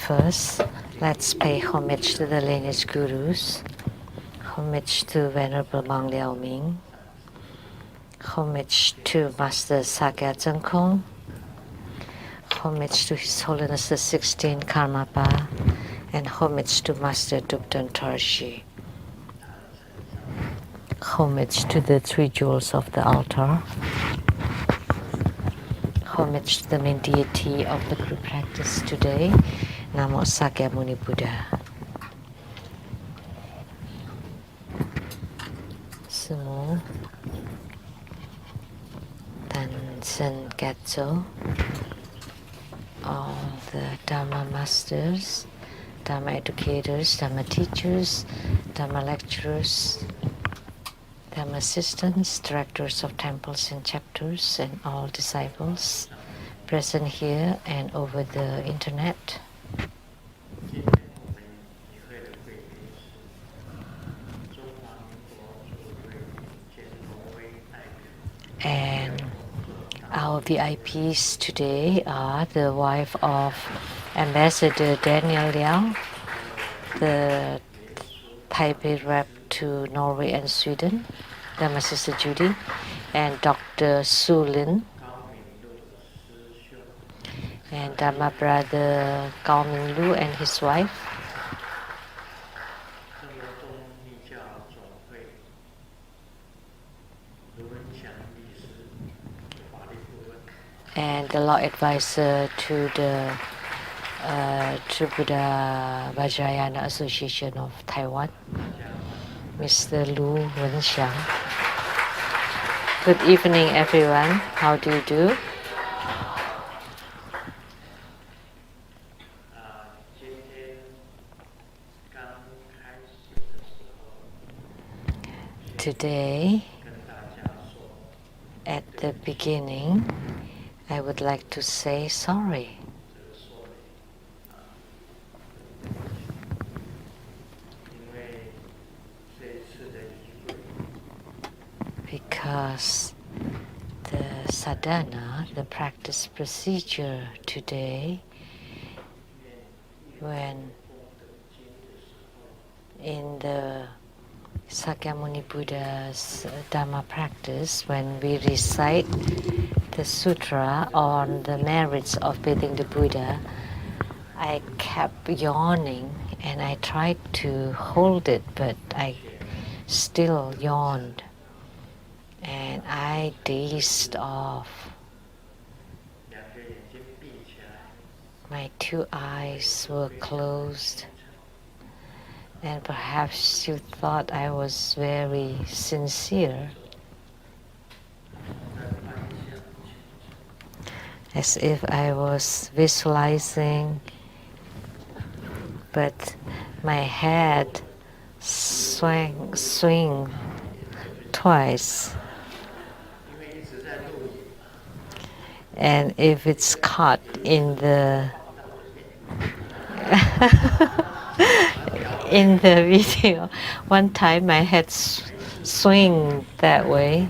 First, let's pay homage to the lineage gurus, homage to Venerable Maung Liao Ming, homage to Master Sakya Zhengkong, homage to His Holiness the 16th Karmapa, and homage to Master Dubden Tarshi. Homage to the three jewels of the altar. Homage to the main deity of the group practice today, Namo Sakya Muni Buddha. Sumo Tansen Gatso, all the Dharma masters, Dharma educators, Dharma teachers, Dharma lecturers, Dharma assistants, directors of temples and chapters, and all disciples present here and over the internet. And our VIPs today are the wife of Ambassador Daniel Liao, the Taipei rep to Norway and Sweden, Dharma Sister Judy, and Dr. Su Lin, and Dharma brother Gao Ming Lu and his wife, and the law advisor to the Tribuddha Vajrayana Association of Taiwan, Mr. Lu Wenxiang. Good evening, everyone. How do you do? Today, at the beginning, I would like to say sorry. Because the sadhana, the practice procedure today, when in the Sakyamuni Buddha's Dharma practice, when we recite the sutra on the merits of bathing the Buddha, I kept yawning and I tried to hold it, but I still yawned. And I dazed off. My two eyes were closed. And perhaps you thought I was very sincere, as if I was visualizing, but my head swing twice. And if it's caught in the in the video, one time my head swing that way,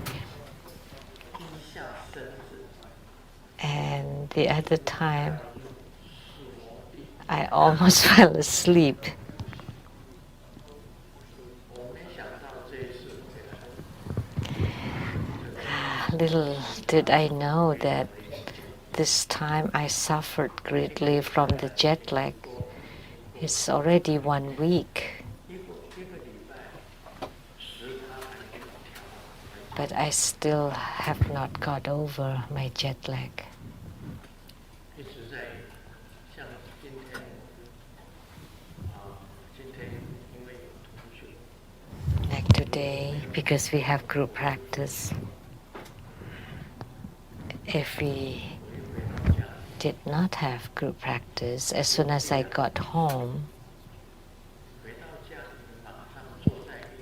and the other time I almost fell asleep. Little did I know that this time I suffered greatly from the jet lag. It's already 1 week. But I still have not got over my jet lag. Like today, because we have group practice, if we did not have group practice, as soon as I got home,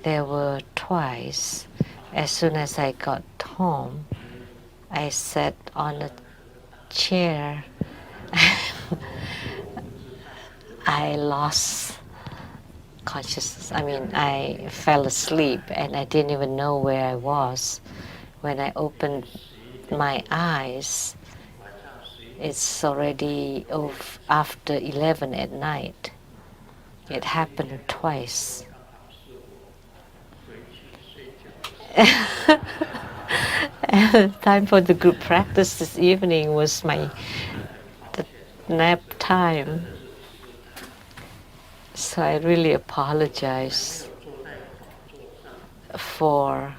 there were twice. As soon as I got home, I sat on a chair. I lost consciousness. I fell asleep and I didn't even know where I was. When I opened my eyes, It's already after 11 at night. It happened twice. And the time for the group practice this evening was the nap time. So I really apologize for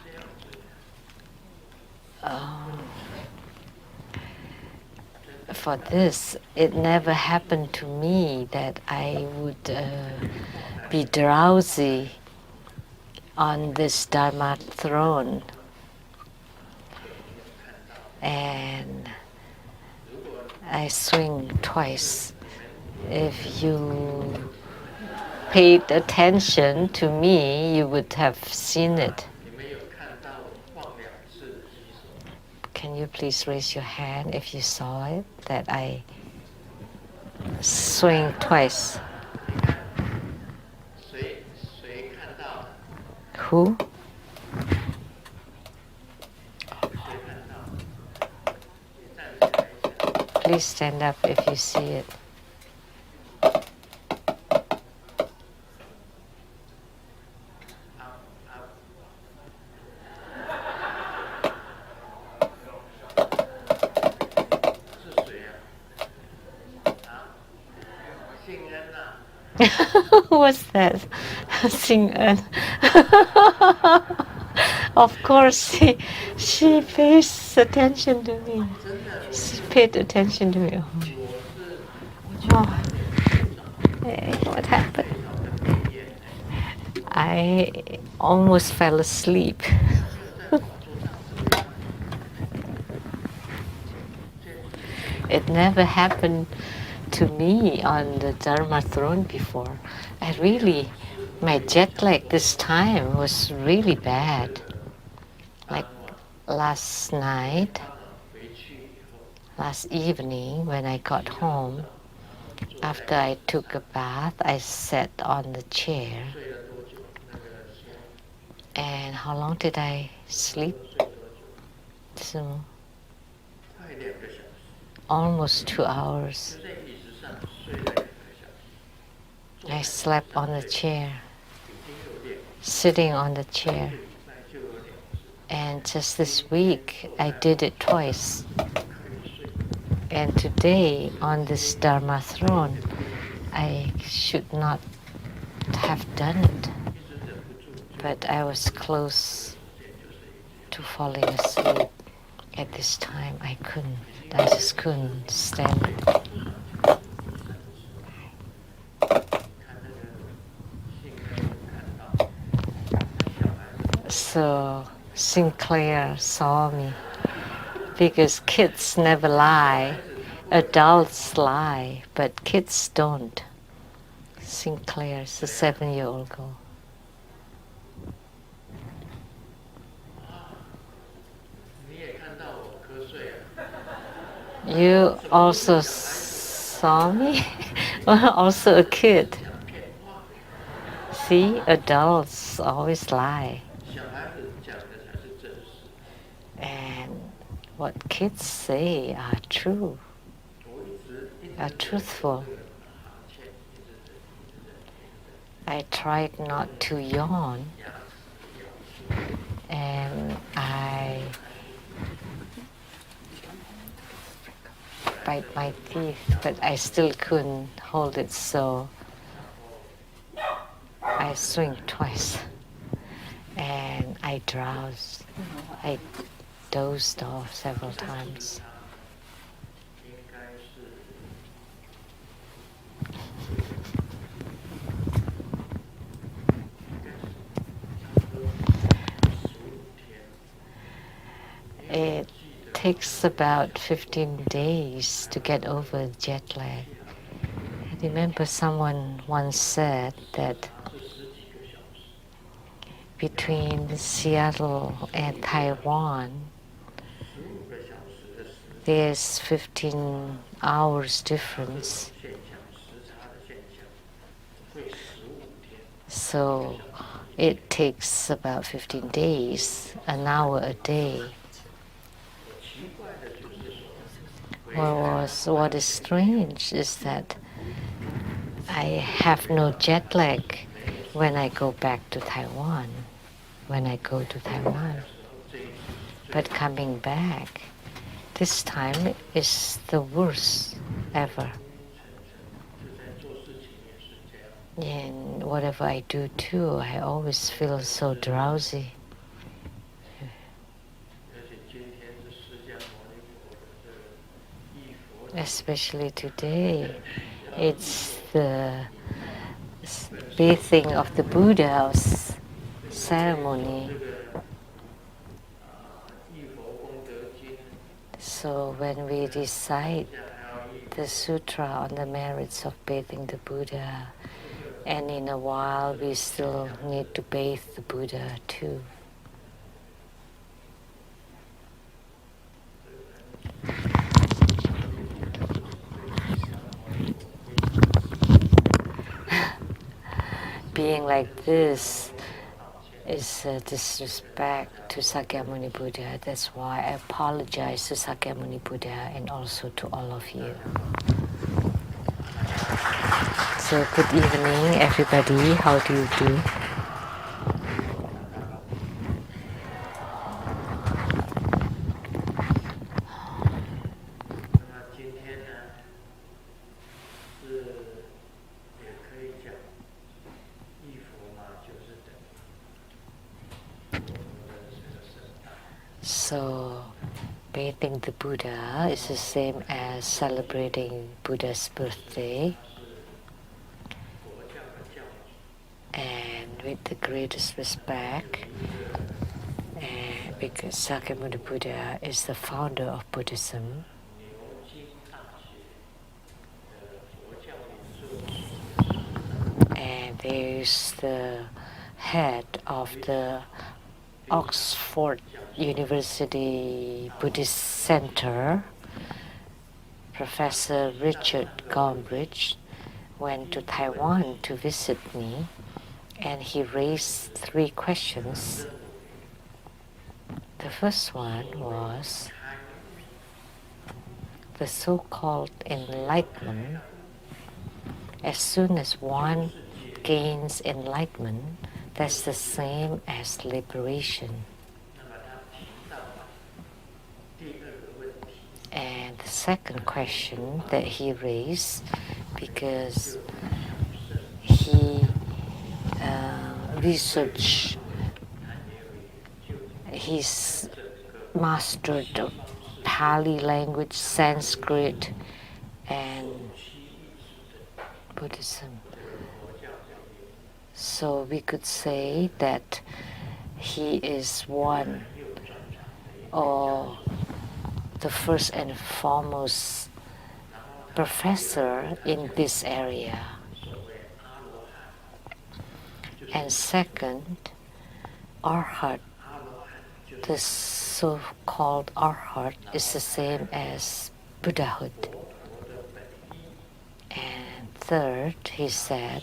this. It never happened to me that I would be drowsy on this Dharma throne. And I swing twice. If you paid attention to me, you would have seen it. Can you please raise your hand if you saw it, that I swing twice? Who? Please stand up if you see it. What's that? Sing En. Of course, she pays attention to me. She paid attention to me. Oh. Hey, what happened? I almost fell asleep. It never happened to me on the Dharma throne before. My jet lag this time was really bad. Like last evening when I got home, after I took a bath, I sat on the chair. And how long did I sleep? So, almost 2 hours. I slept on the chair, sitting on the chair. And just this week, I did it twice. And today, on this Dharma throne, I should not have done it. But I was close to falling asleep. At this time, I just couldn't stand it. So Sinclair saw me, because kids never lie. Adults lie, but kids don't. Sinclair's a 7-year-old girl. You also saw me? Also a kid. See, adults always lie. And what kids say are true, are truthful. I tried not to yawn, and I bite my teeth, but I still couldn't hold it, so I swing twice, and I drowsed. I dozed off several times. It takes about 15 days to get over jet lag. I remember someone once said that between Seattle and Taiwan, there's 15 hours difference. So it takes about 15 days, an hour a day. What is strange is that I have no jet lag when I go back to Taiwan, when I go to Taiwan. But coming back, this time is the worst ever. And whatever I do too, I always feel so drowsy. Especially today, it's the bathing of the Buddha's ceremony. So when we recite the sutra on the merits of bathing the Buddha, and in a while we still need to bathe the Buddha too. Being like this is a disrespect to Sakyamuni Buddha. That's why I apologize to Sakyamuni Buddha and also to all of you. So good evening, everybody. How do you do? So, bathing the Buddha is the same as celebrating Buddha's birthday. And with the greatest respect, and because Sakyamuni Buddha is the founder of Buddhism, and there is the head of the Oxford University Buddhist Center, Professor Richard Gombrich, went to Taiwan to visit me, and he raised 3 questions. The first one was the so-called enlightenment. As soon as one gains enlightenment, that's the same as liberation. And the second question that he raised, because he researched, he's mastered the Pali language, Sanskrit, and Buddhism. So we could say that he is one, or the first and foremost professor in this area. And second, Arhat, the so-called Arhat, is the same as Buddhahood. And third, he said,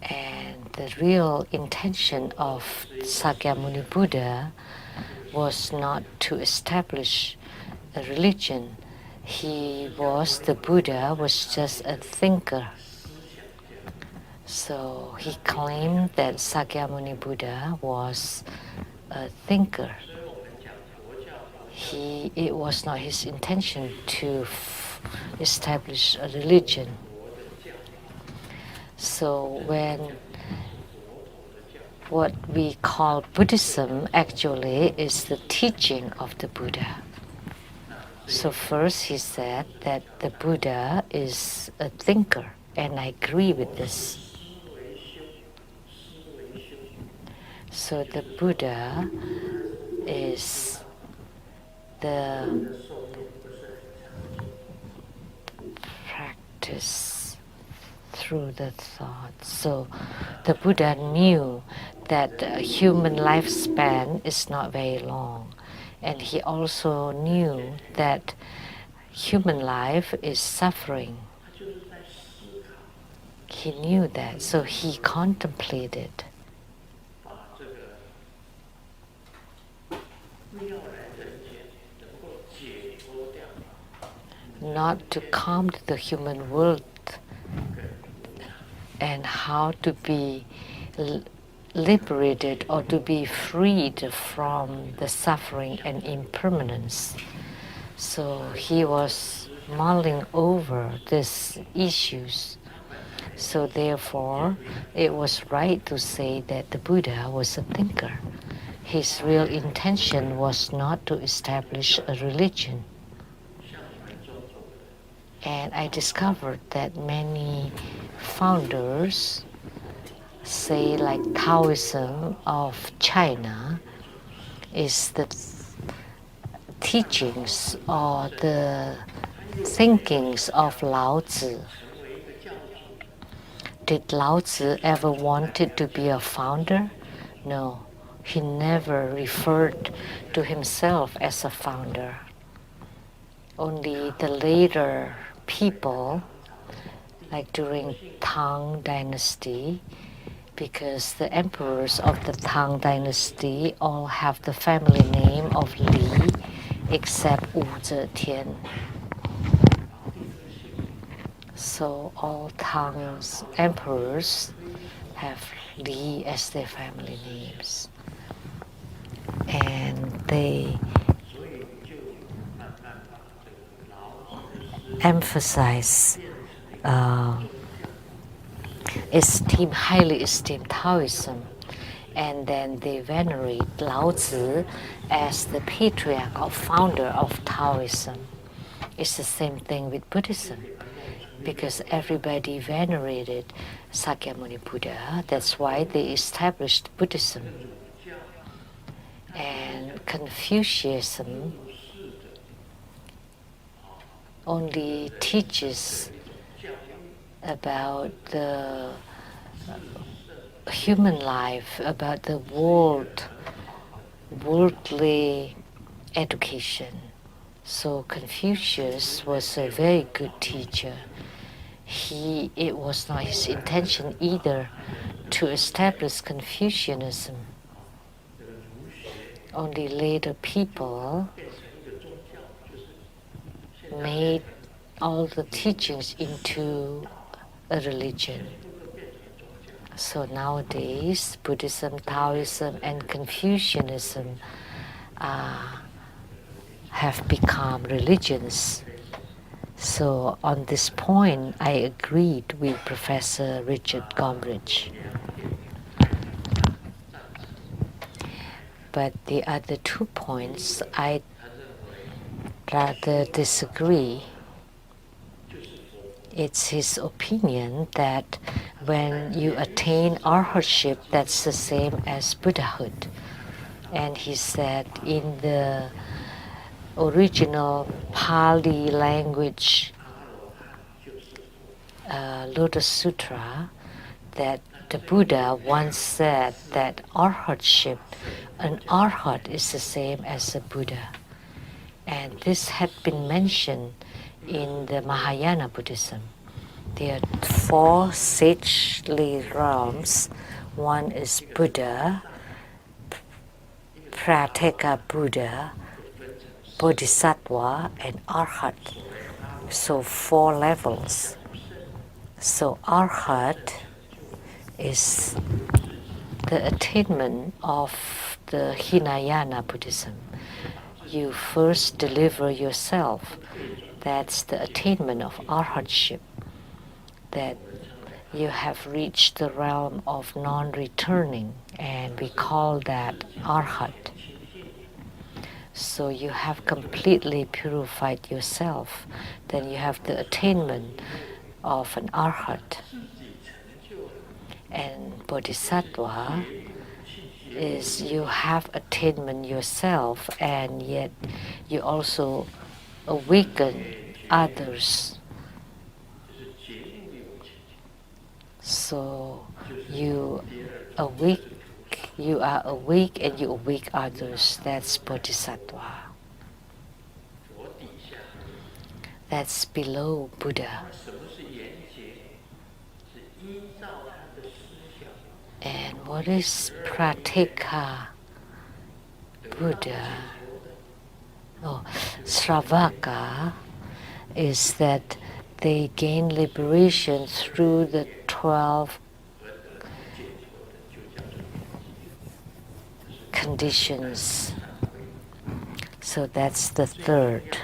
and the real intention of Sakyamuni Buddha was not to establish a religion. The Buddha was just a thinker. So he claimed that Sakyamuni Buddha was a thinker. It was not his intention to establish a religion. So when what we call Buddhism actually is the teaching of the Buddha. So first he said that the Buddha is a thinker, and I agree with this. So the Buddha is the practice through the thought. So the Buddha knew that the human lifespan is not very long. And he also knew that human life is suffering. He knew that, so he contemplated. not to come to the human world and how to be liberated or to be freed from the suffering and impermanence. So he was mulling over these issues. So therefore, it was right to say that the Buddha was a thinker. His real intention was not to establish a religion. And I discovered that many founders say like Taoism of China is the teachings or the thinkings of Lao Tzu. Did Lao Tzu ever wanted to be a founder? No, he never referred to himself as a founder. Only the later people, like during Tang Dynasty, because the emperors of the Tang Dynasty all have the family name of Li, except Wu Zetian. So all Tang's emperors have Li as their family names. And they emphasize highly esteem Taoism, and then they venerate Lao Tzu as the patriarch or founder of Taoism. It's the same thing with Buddhism, because everybody venerated Sakyamuni Buddha. That's why they established Buddhism. And Confucianism only teaches about the human life, about the worldly education. So Confucius was a very good teacher. It was not his intention either to establish Confucianism. Only later people made all the teachings into a religion. So nowadays, Buddhism, Taoism, and Confucianism have become religions. So on this point, I agreed with Professor Richard Gombrich. But the other 2 points, I rather disagree. It's his opinion that when you attain arhatship, that's the same as Buddhahood. And he said in the original Pali language Lotus Sutra that the Buddha once said that arhatship, an arhat is the same as a Buddha. And this had been mentioned in the Mahayana Buddhism. There are 4 sagely realms. One is Buddha, Prateka Buddha, Bodhisattva, and Arhat. So 4 levels. So Arhat is the attainment of the Hinayana Buddhism. You first deliver yourself. That's the attainment of arhatship. That you have reached the realm of non-returning, and we call that arhat. So you have completely purified yourself. Then you have the attainment of an arhat. And bodhisattva is you have attainment yourself, and yet you also awaken others. So you are awake and you awake others. That's bodhisattva. That's below Buddha. And what is Prateka Buddha? Oh, Sravaka is that they gain liberation through the 12 conditions. So that's the third.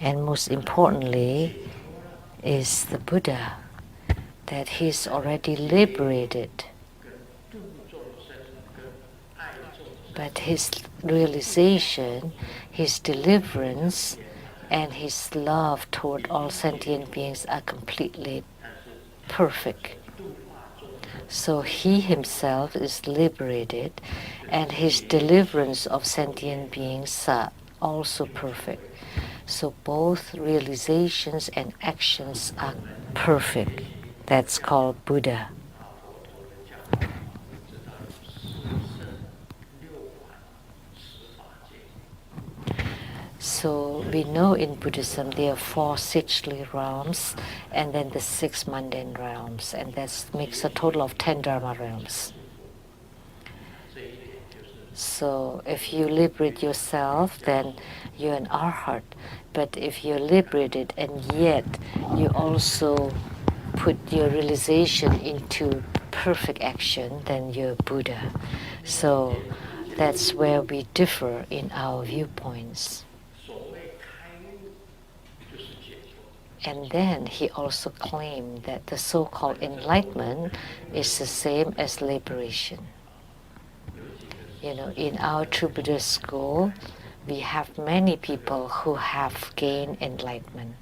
And most importantly is the Buddha, that he's already liberated. But his realization, his deliverance, and his love toward all sentient beings are completely perfect. So he himself is liberated, and his deliverance of sentient beings are also perfect. So both realizations and actions are perfect. That's called Buddha. So we know in Buddhism there are 4 Sichli realms and then the 6 mundane realms, and that makes a total of 10 Dharma realms. So if you liberate yourself, then you're an arhat. But if you're liberated and yet you also put your realization into perfect action, then you're Buddha. So that's where we differ in our viewpoints. And then he also claimed that the so-called enlightenment is the same as liberation. You know, in our true Buddhist school, we have many people who have gained enlightenment.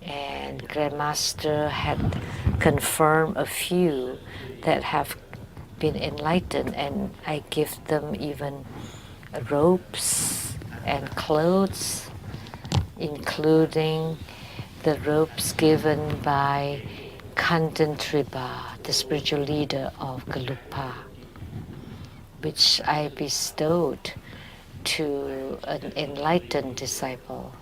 And Grandmaster had confirmed a few that have been enlightened, and I give them even robes and clothes, including the robes given by Kanten Triba, the spiritual leader of Gelugpa, which I bestowed to an enlightened disciple.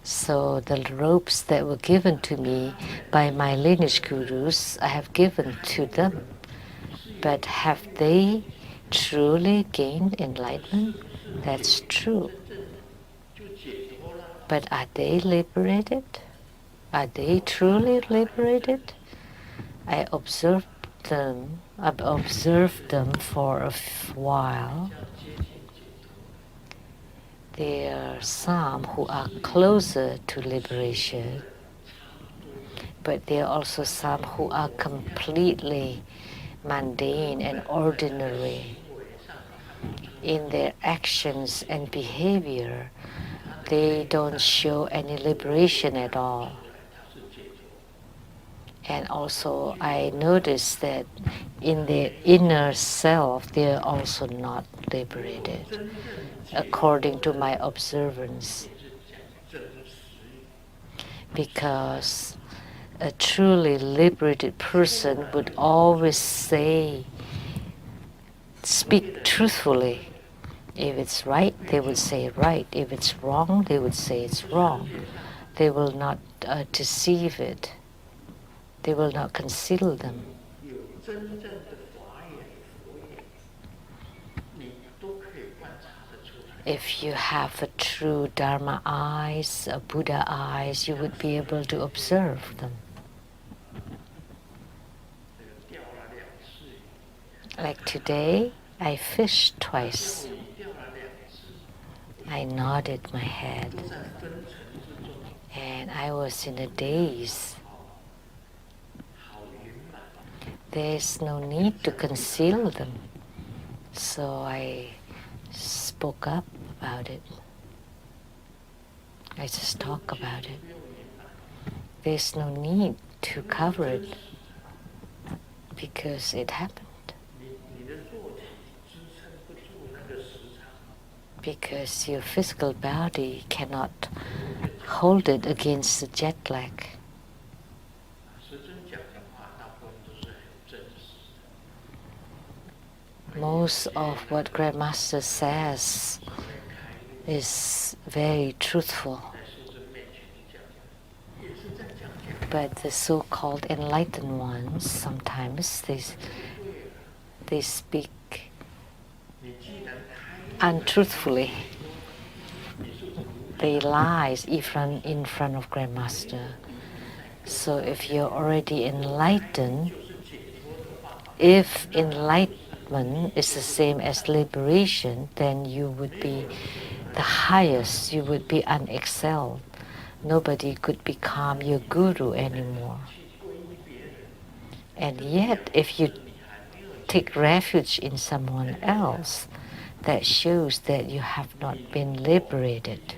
So the robes that were given to me by my lineage gurus, I have given to them. But have they truly gained enlightenment? That's true. But are they liberated? Are they truly liberated? I observed them for a while. There are some who are closer to liberation, but there are also some who are completely mundane and ordinary. In their actions and behavior, they don't show any liberation at all. And also I noticed that in their inner self, they are also not liberated, according to my observance. Because a truly liberated person would always speak truthfully. If it's right, they would say right. If it's wrong, they would say it's wrong. They will not deceive it. They will not conceal them. If you have a true Dharma eyes, a Buddha eyes, you would be able to observe them. Like today, I fished twice. I nodded my head, and I was in a daze. There's no need to conceal them. So I spoke up about it. I just talk about it. There's no need to cover it because it happened. Because your physical body cannot hold it against the jet lag. Most of what Grandmaster says is very truthful. But the so-called enlightened ones, sometimes they speak untruthfully. they lies even in front of Grandmaster. So if you're already enlightened, if enlightenment is the same as liberation, then you would be the highest, you would be unexcelled. Nobody could become your guru anymore. And yet, if you take refuge in someone else, that shows that you have not been liberated.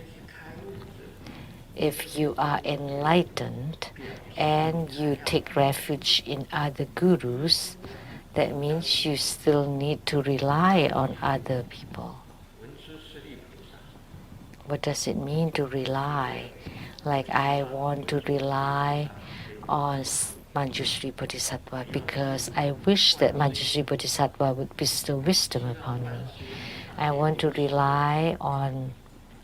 If you are enlightened and you take refuge in other gurus, that means you still need to rely on other people. What does it mean to rely? Like I want to rely on Manjushri Bodhisattva because I wish that Manjushri Bodhisattva would bestow wisdom upon me. I want to rely on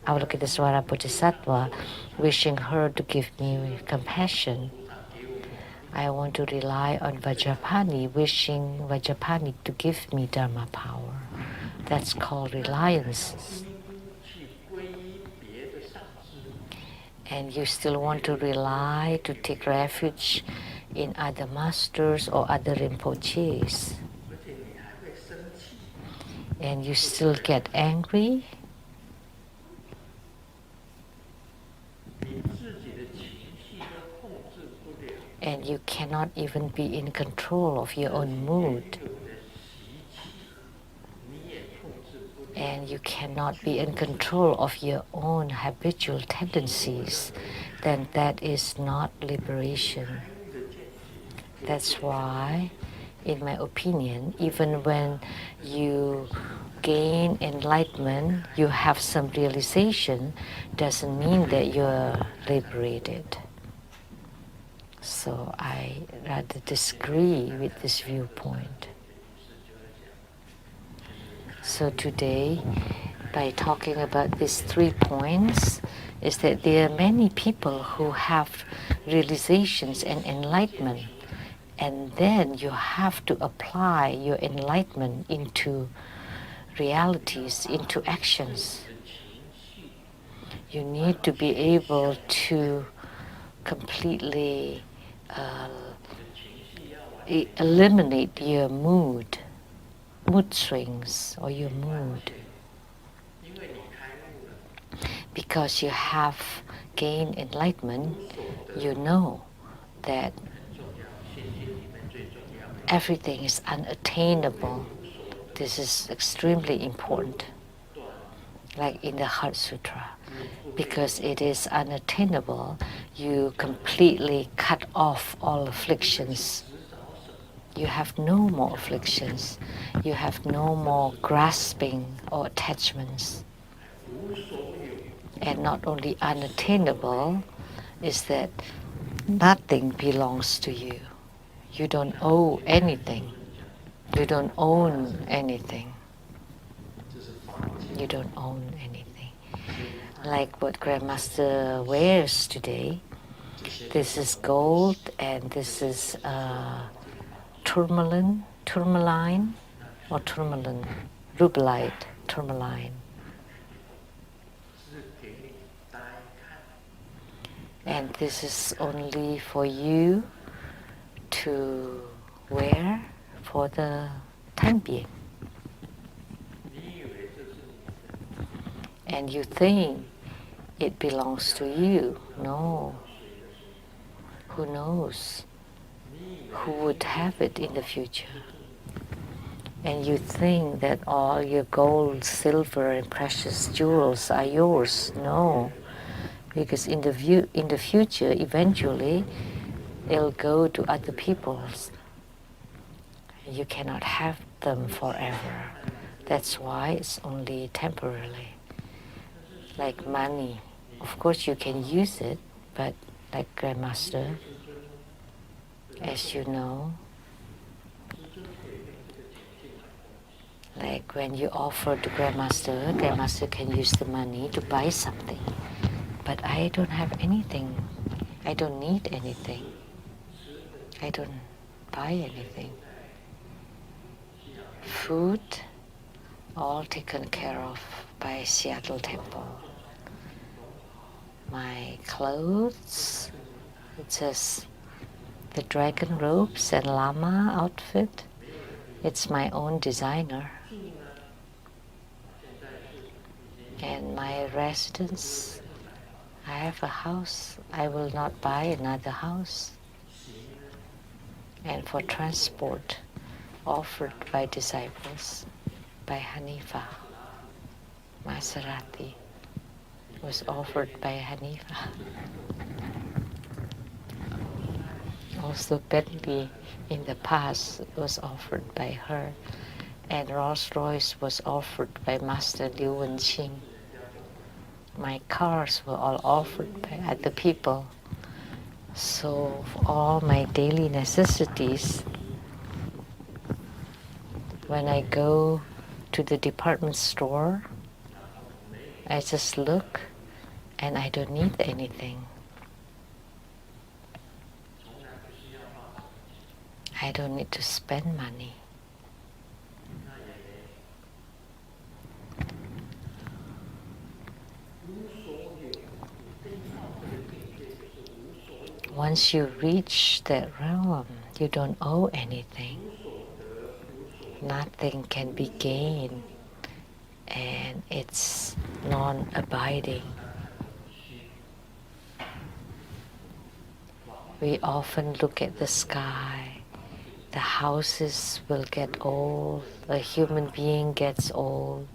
Avalokitesvara Bodhisattva, wishing her to give me compassion. I want to rely on Vajrapani, wishing Vajrapani to give me Dharma power. That's called reliance. And you still want to rely, to take refuge in other masters or other rinpoches. And you still get angry. And you cannot even be in control of your own mood. And you cannot be in control of your own habitual tendencies, then that is not liberation. That's why, in my opinion, even when you gain enlightenment, you have some realization, doesn't mean that you're liberated. So I rather disagree with this viewpoint. So today, by talking about these 3 points, is that there are many people who have realizations and enlightenment, and then you have to apply your enlightenment into realities, into actions. You need to be able to completely eliminate your mood swings or your mood, because you have gained enlightenment. You know that everything is unattainable. This is extremely important, like in the Heart Sutra. Because it is unattainable, you completely cut off all afflictions. You have no more afflictions. You have no more grasping or attachments. And not only unattainable, is that nothing belongs to you. You don't owe anything. You don't own anything. You don't own anything. Like what Grandmaster wears today. This is gold and this is tourmaline, rubellite, tourmaline. And this is only for you to wear for the time being. And you think it belongs to you. No. Who knows? Who would have it in the future? And you think that all your gold, silver, and precious jewels are yours. No. Because in the future, eventually, it'll go to other people's. You cannot have them forever. That's why it's only temporarily. Like money. Of course you can use it, but like Grandmaster, as you know, like when you offer to Grandmaster, Grandmaster can use the money to buy something. But I don't have anything. I don't need anything. I don't buy anything. Food, all taken care of by Seattle Temple. My clothes, just the dragon robes and lama outfit, it's my own designer. And my residence, I have a house. I will not buy another house. And for transport, offered by disciples, by Hanifa, Maserati was offered by Hanifa. Also Bentley in the past was offered by her. And Rolls Royce was offered by Master Ling Shen Ching. My cars were all offered by other people. So for all my daily necessities, when I go to the department store, I just look and I don't need anything. I don't need to spend money. Once you reach that realm, you don't owe anything. Nothing can be gained, and it's non-abiding. We often look at the sky. The houses will get old, a human being gets old.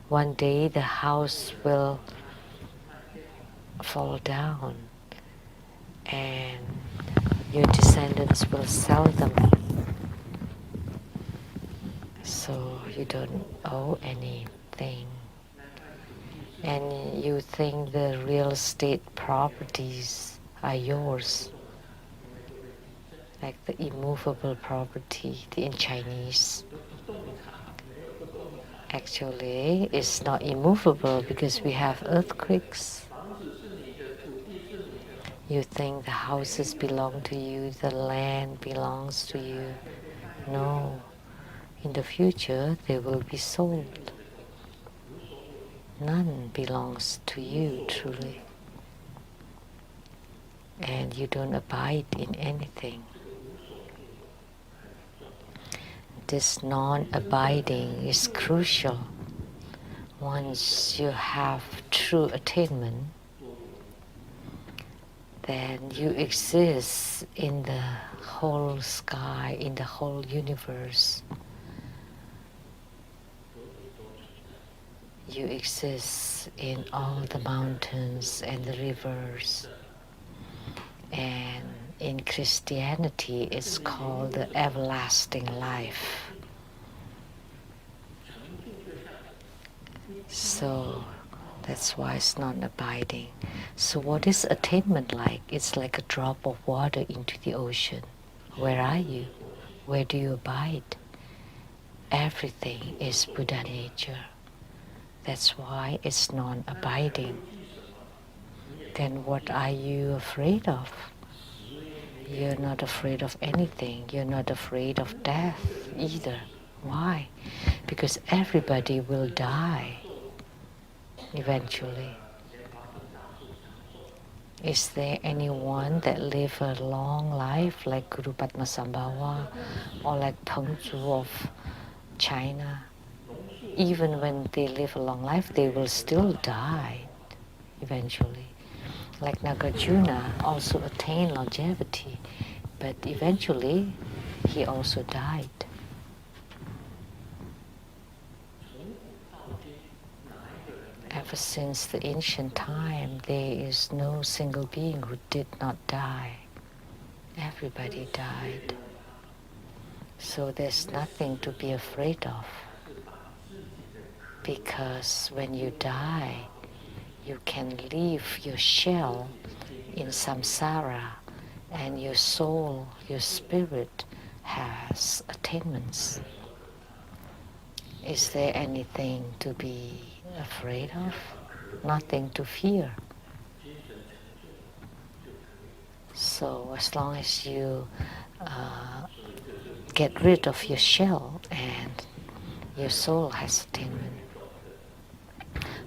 One day the house will fall down and your descendants will sell them. So you don't owe anything. And you think the real estate properties are yours, like the immovable property in Chinese. Actually, it's not immovable because we have earthquakes. You think the houses belong to you, the land belongs to you. No, in the future they will be sold. None belongs to you truly. And you don't abide in anything. This non-abiding is crucial. Once you have true attainment, then you exist in the whole sky, in the whole universe. You exist in all the mountains and the rivers. And in Christianity, it's called the everlasting life. So that's why it's not abiding. So what is attainment like? It's like a drop of water into the ocean. Where are you? Where do you abide? Everything is Buddha nature. That's why it's non-abiding. Then what are you afraid of? You're not afraid of anything. You're not afraid of death either. Why? Because everybody will die eventually. Is there anyone that live a long life like Guru Padmasambhava or like Tongzu of China? Even when they live a long life, they will still die eventually. Like Nagarjuna also attained longevity, but eventually he also died. Ever since the ancient time, there is no single being who did not die. Everybody died. So there's nothing to be afraid of. Because when you die, you can leave your shell in samsara, and your soul, your spirit has attainments. Is there anything to be afraid of? Nothing to fear. So as long as you get rid of your shell and your soul has attainment.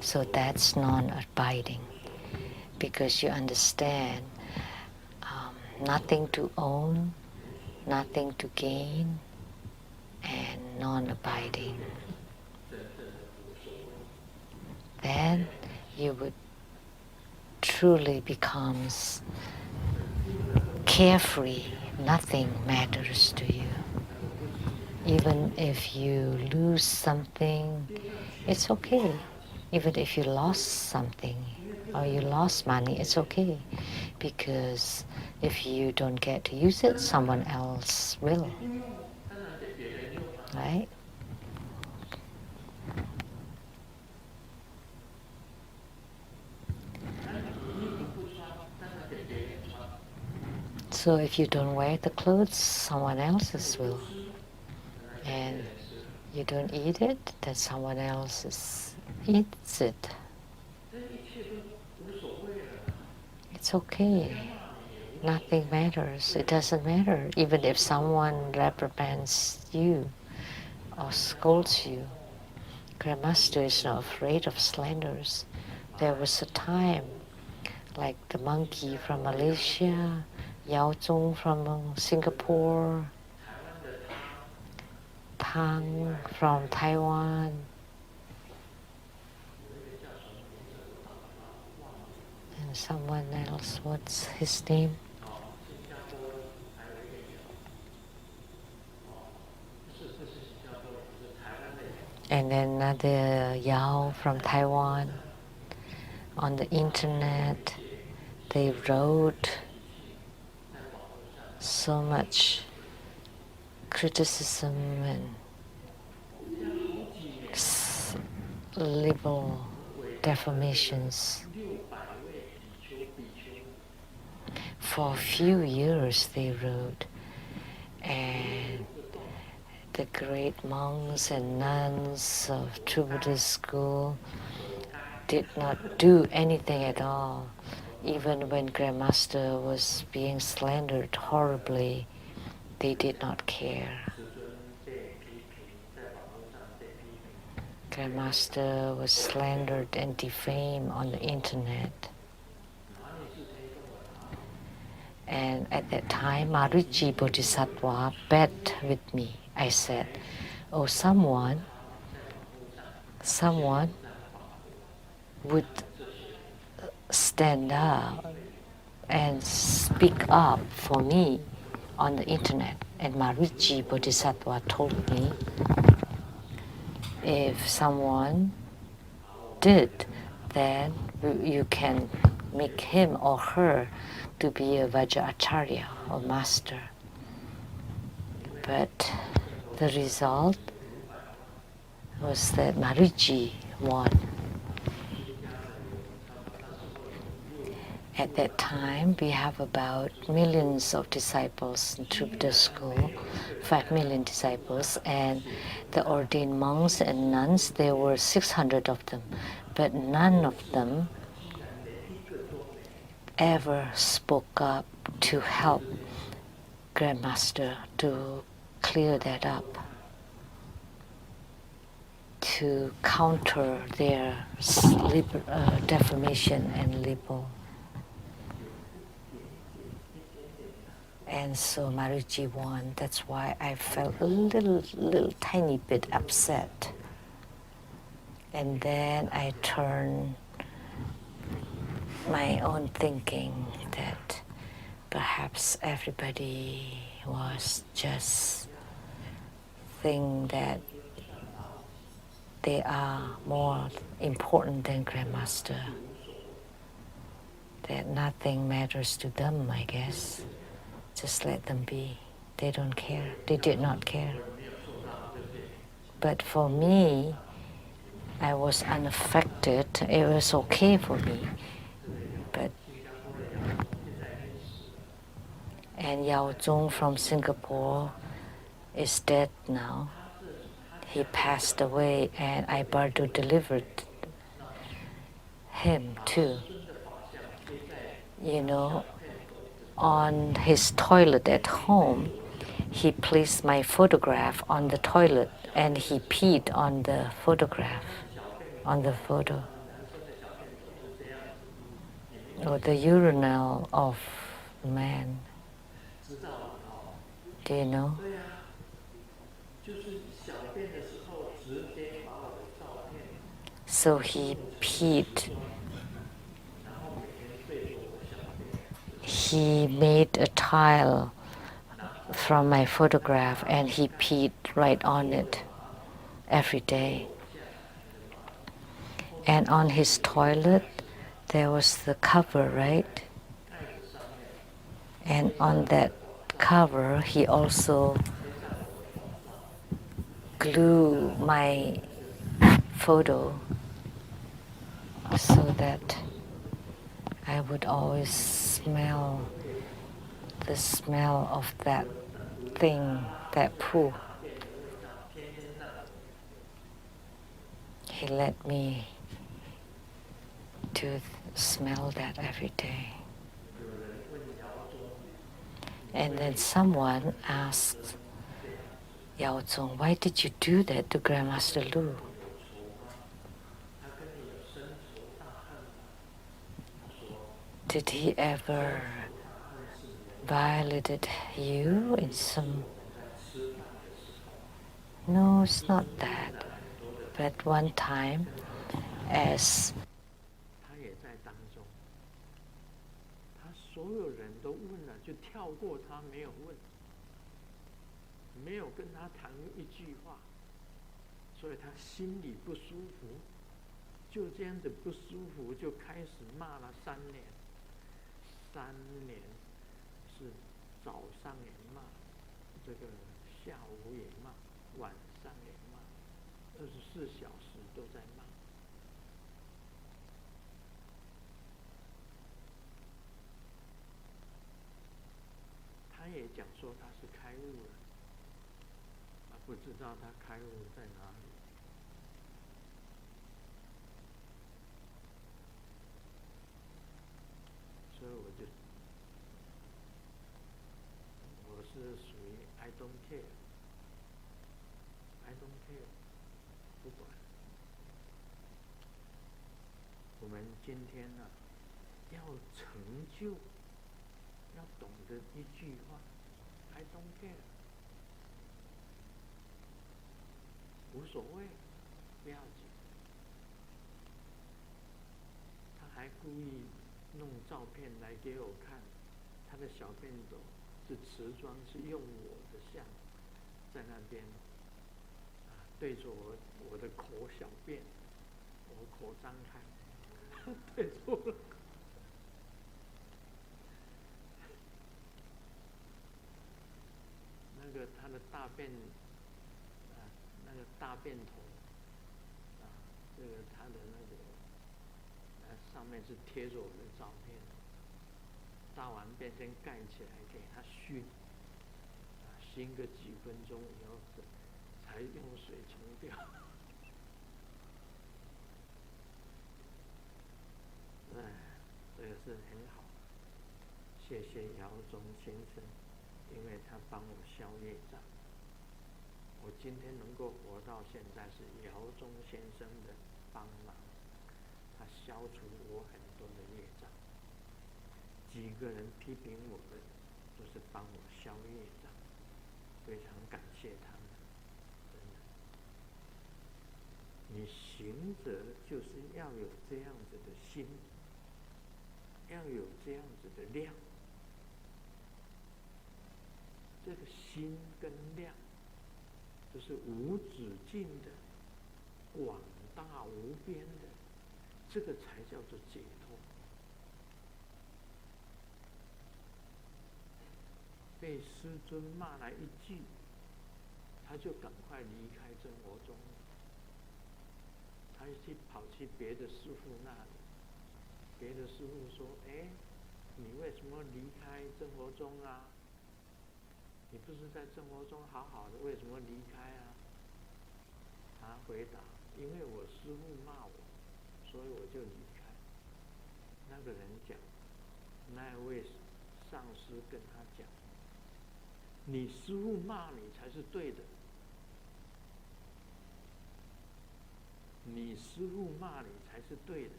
So that's non-abiding. because you understand nothing to own, nothing to gain, and non-abiding. Then you would truly becomes carefree. Nothing matters to you. Even if you lose something, it's okay. Even if you lost something or you lost money, it's okay. Because if you don't get to use it, someone else will. Right? So if you don't wear the clothes, someone else's will. And you don't eat it, then someone else eats it. It's okay. Nothing matters. It doesn't matter. Even if someone reprimands you or scolds you, Grandmaster is not afraid of slanders. There was a time, like the monkey from Malaysia, Yao Zong from Singapore, Tang from Taiwan, and someone else, what's his name? And then another Yao from Taiwan. On the internet, they wrote so much criticism and libel defamations. For a few years they wrote, and the great monks and nuns of True Buddhist school did not do anything at all. Even when Grandmaster was being slandered horribly, they did not care. Grandmaster was slandered and defamed on the internet. And at that time, Marici Bodhisattva begged with me. I said, oh, someone would stand up and speak up for me on the internet. And Marici Bodhisattva told me, if someone did, then you can make him or her to be a Vajracharya or master. But the result was that Marici won. At that time, we have about millions of disciples in True Buddhist school, 5 million disciples, and the ordained monks and nuns, there were 600 of them, but none of them ever spoke up to help Grandmaster to clear that up, to counter their defamation and libel. And so Marici won. That's why I felt a little tiny bit upset. And then I turned my own thinking that perhaps everybody was just thinking that they are more important than Grandmaster, that nothing matters to them, I guess. Just let them be. They don't care. They did not care. But for me, I was unaffected. It was okay for me. And Yao Zong from Singapore is dead now. He passed away, and I Bardo delivered him too. You know, on his toilet at home, he placed my photograph on the toilet, and he peed on the photograph, on the photo. or the urinal of man. Do you know? So he peed. He made a tile from my photograph and he peed right on it every day. And on his toilet there was the cover, right? And on that cover he also glued my photo so that I would always smell the smell of that thing, that poo. He let me to smell that every day. And then someone asked Yao Zong, why did you do that to Grandmaster Lu? Did he ever violated you in some... No, it's not that. But one time, as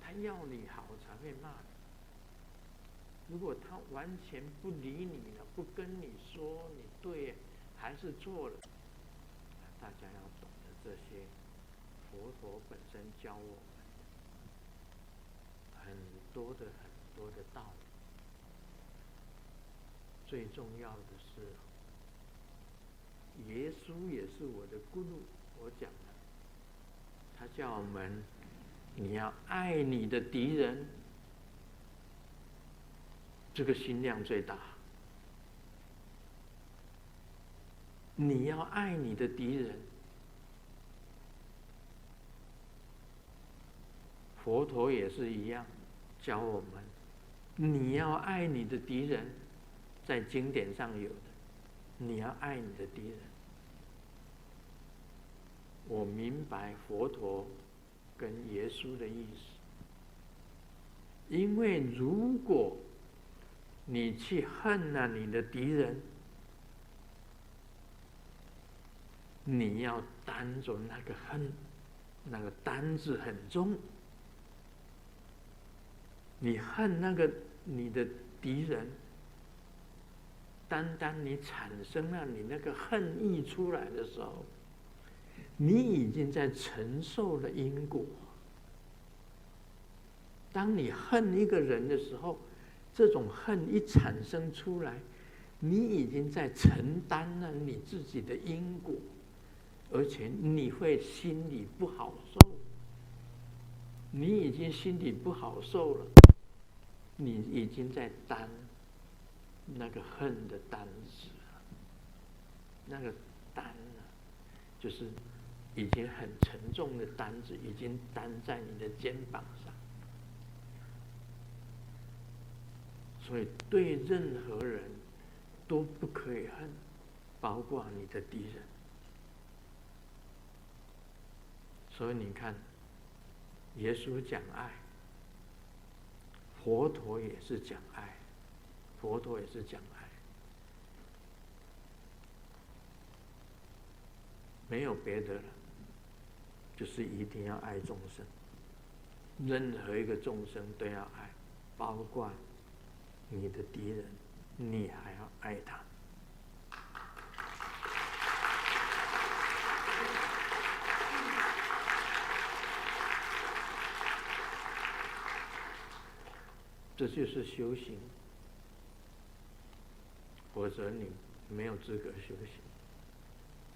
他要你好才会骂你。如果他完全不理你了，不跟你说你对还是错了，大家要懂得这些，佛陀本身教我们很多的道理。最重要的是，耶稣也是我的咕噜，我讲的，他叫我们你要爱你的敌人，这个心量最大。你要爱你的敌人，佛陀也是一样教我们，你要爱你的敌人，在经典上有的，你要爱你的敌人。我明白佛陀跟耶稣的意思，因为如果你去恨了你的敌人，你要担着那个恨，那个担子很重。你恨那个你的敌人，单单你产生了你那个恨意出来的时候，你已经在承受了因果。当你恨一个人的时候，这种恨一产生出来，你已经在承担了你自己的因果，而且你会心里不好受。你已经心里不好受了，你已经在担那个恨的担子了。那个担呢，就是已经很沉重的担子，已经担在你的肩膀上。所以对任何人都不可以恨，包括你的敌人。所以你看，耶稣讲爱，佛陀也是讲爱，佛陀也是讲爱，没有别的了，就是一定要爱众生，任何一个众生都要爱，包括你的敌人，你还要爱他。这就是修行，否则你没有资格修行。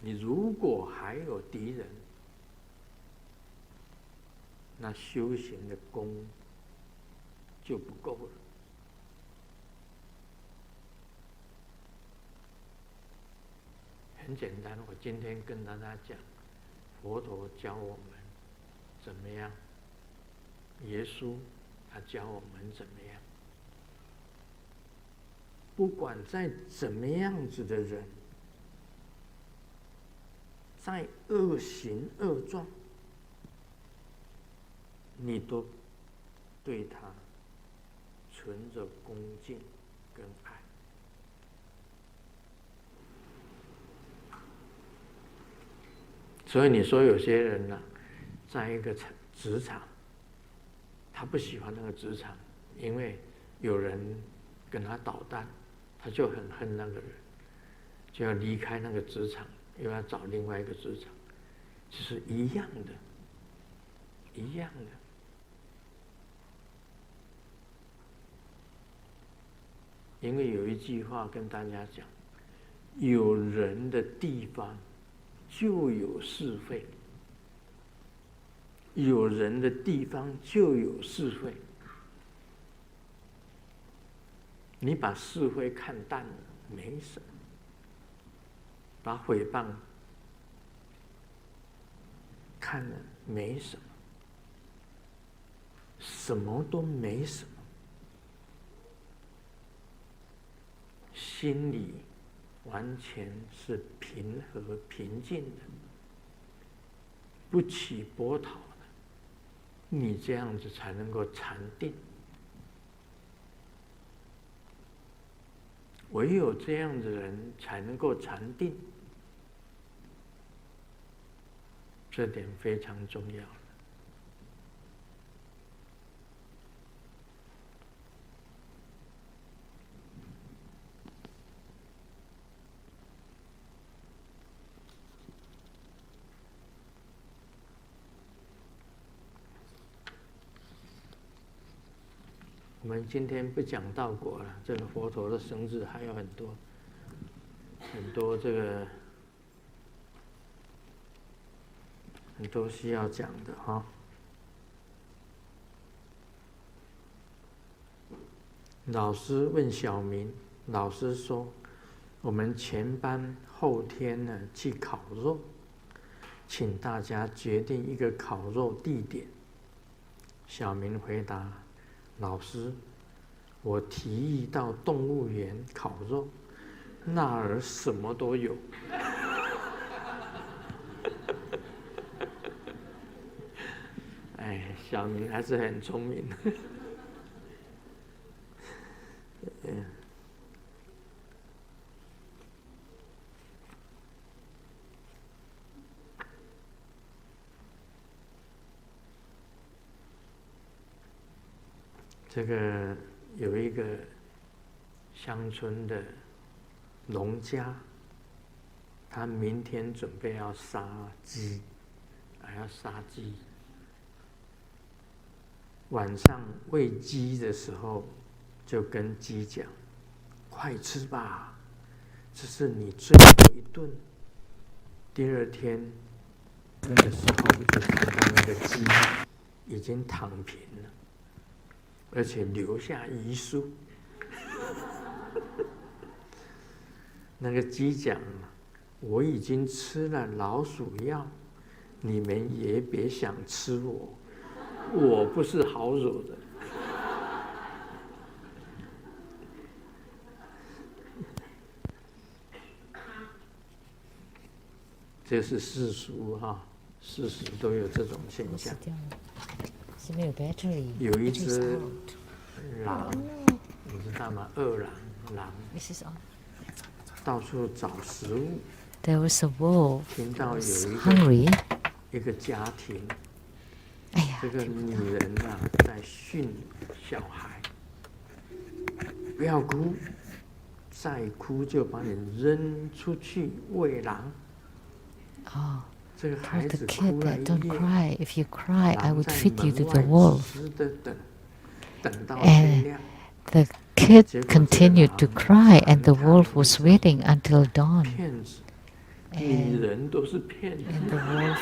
你如果还有敌人，那修行的功就不够了。很简单，我今天跟大家讲，佛陀教我们怎么样，耶稣他教我们怎么样。不管在怎么样子的人，再恶行恶状，你都对他存着恭敬跟爱。所以你说有些人呢，在一个职场，他不喜欢那个职场，因为有人跟他捣蛋，他就很恨那个人，就要离开那个职场，又要找另外一个职场，其实一样的，一样的。因为有一句话跟大家讲，有人的地方就有是非，有人的地方就有是非。你把是非看淡了，没什么；把诽谤看了，没什么，什么都没什么。心里完全是平和平静的，不起波涛的，你这样子才能够禅定。唯有这样的人才能够禅定，这点非常重要。我们今天不讲道果了，这个佛陀的生日还有很多这个很多需要讲的哈。老师问小明，老师说：“我们全班后天呢去烤肉，请大家决定一个烤肉地点。”小明回答：“老师，我提议到动物园烤肉，那儿什么都有。”哎，小明还是很聪明。这个有一个乡村的农家，他明天准备要杀鸡，还要杀鸡。晚上喂鸡的时候，就跟鸡讲：“快吃吧，这是你最后一顿。”第二天那个时候，就看到那个鸡已经躺平了，而且留下遗书。那个鸡讲：“我已经吃了老鼠药，你们也别想吃我，我不是好惹的。”这是世俗哈，世俗都有这种现象。有一只狼，你知道吗？饿狼到处找食物。There was a wolf 听到有 hungry. 一个家庭，这个女人在训小孩，不要哭，再哭就把你扔出去喂狼。Oh, 这个孩 told 子 the 哭 kid 了 that 一 don't 夜， cry. If you cry, I 狼 would 在 feed you 门 to the 外 wolf. 痴的等到天 And 亮。 the kid 结果这个 continued to 狼 cry, and the 传 wolf 他 was 们 waiting until dawn. 骗子，女 And, 人都是骗子。 and the wolf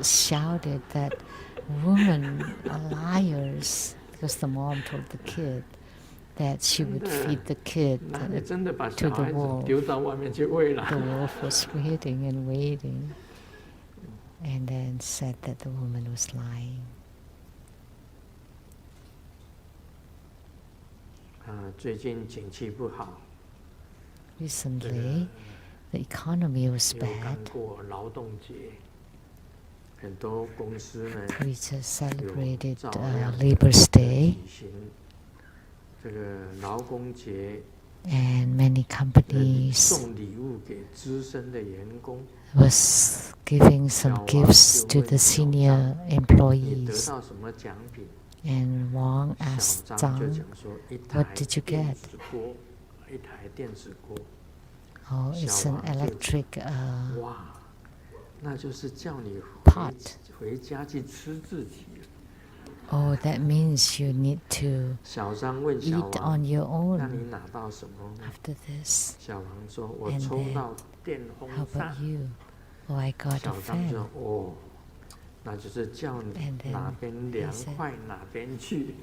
shouted that women are liars, because the mom told the kid that she would feed the kid 那你真的把 to 小 the 孩子 wolf. 丢到外面去喂 The 狼？ wolf was waiting and waiting, and then said that the woman was lying. 最近景气不好， Recently, the economy was 又刚 bad. 过劳动节，很多公司呢 We just celebrated 有照亮 Labor's Day, 举行这个劳工节， and many companies 送礼物给资深的员工。 was giving some gifts to the senior 你得 employees. 到什么奖品？ And Wang 小 asked 张就 Zhang, 讲说，一台 "What did you 电 get?" 子锅，一台电子锅。 "Oh, it's an electric 哇，那就是叫你 pot. 回家去吃自己了。 Oh, that means you need to 小张问小 eat 王 on your：“ 那你 own 拿到什么呢 after this. 小王说：“我 And 抽 then, 到电 How 风扇。 about you?" "Oh, I got a 小张说 fan." 哦，那就是叫你 And then 哪边 he 凉 said- 快哪边去。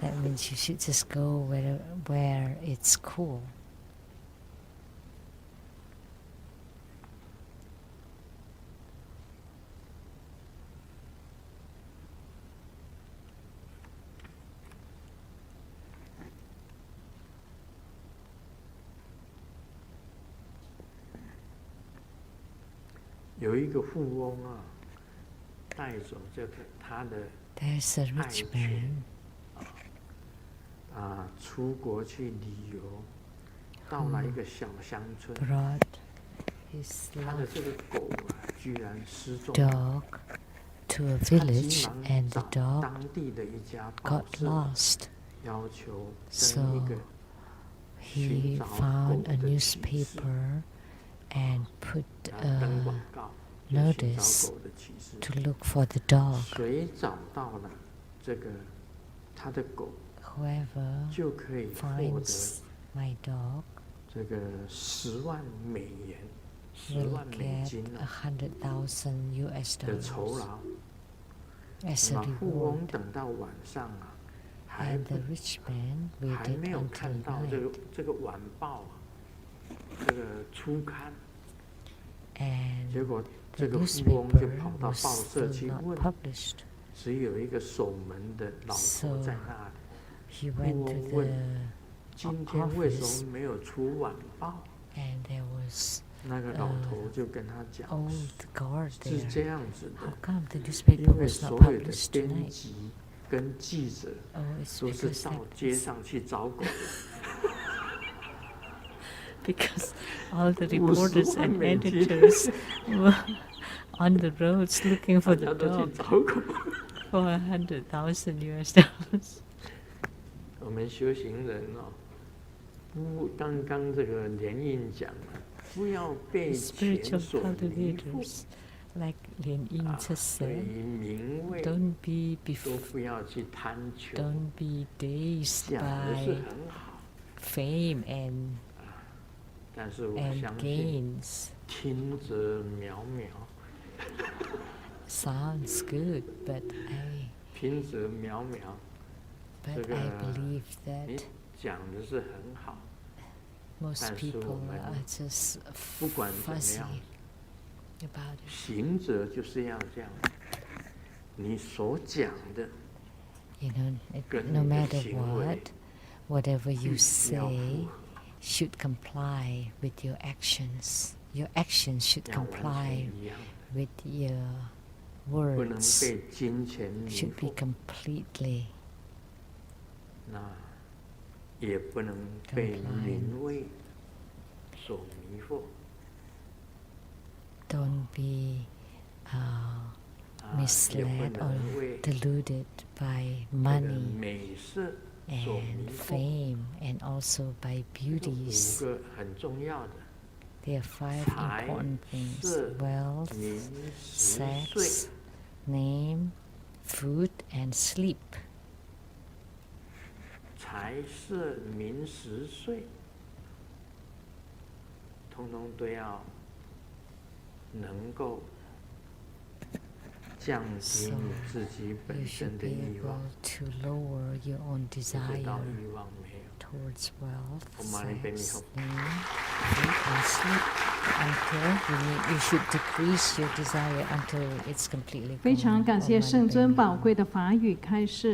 That means you should just go where it's cool. 有一个富翁带走这个他的 There's a 爱 rich 犬 man 出国去旅游，到了一个小乡村， brought his 他的 loved 这个狗居然失踪。 dog to a 他 village, 急忙 and the 找 dog 当地的一家报 got 社， lost. 要求 So 登一个 he 寻找 found 狗 a 的启示， newspaper and put 登广 a 告，有寻 notice 找狗的启示。 to look for the dog. 谁找到了这个他的狗， whoever 就可以获得 finds my dog 这个10万美元、10 will 万美 get 金 $100,000 US 的酬 dollars 劳。 as 那 a 么富翁 reward. 等到晚上啊，还 And the rich man 还 waited 没有 until 看到 night. 这个晚报啊，这个初刊， And 结果 the 这个富翁就 newspaper 跑到 was 报社 still 去 not 问， published. 只有一个守门的老头在那里。 He 富 went 翁 to 问： the 今天为什 office 么没有出晚报？ and there was 那个老头就跟他讲， old guard 是 there. 这样子 How 的， come the newspaper 因为 was not 所有的 published 编 tonight? 辑跟记者 Oh, it's 都是 because 到 that 街上去找狗的。 because all the 50 reporters 万 and 美金， editors were on the roads looking 大 for 家 the 都去 dog 找狗。 for $100,000 US dollars. 我们修行人哦，刚刚这个莲印讲了，不要被 Spiritual 钱所迷惑 cultivators, like Ling Shen 对 Ching 于名位 don't be 都不要去贪求， don't be dazed 讲的是 by 很好， fame and 但是我 and 相信 gains. 听则渺渺， Sounds good, but 听则渺渺。 I 这个 believe 你 that 讲的是很好， most 但是 people 我们 are just 不管怎么 fuzzy 样， about it. 行者就是要这样，你所讲的 You know, 跟 no 你的 matter 行为 whatever you 必须要符 say 合。 should comply with your actions. Your actions should 要完 comply 全一样， with your 不能 words. 被金钱迷 Should be 惑， completely 那也不能被名位所迷惑。 don't be 也不 misled 能 or 为 deluded by 这个 money 美色所 and 迷惑。 fame and also by 这个beauties. 5个很重要的， There are 5财 important things: 色 wealth, 名食睡 sex, name, food, and sleep. 财色名食睡，通通都要能够降低 So 你自己本 you 身 should 的 be 欲望 able， to lower your own 不知道 desire 欲望没有。 towards wealth, 我马上被你 sex, 吼。 name, food, and sleep until you should decrease your desire until it's completely 非常 gone. 感谢 Om Mani 圣尊 Padme 宝 Hum. 贵的法语开示。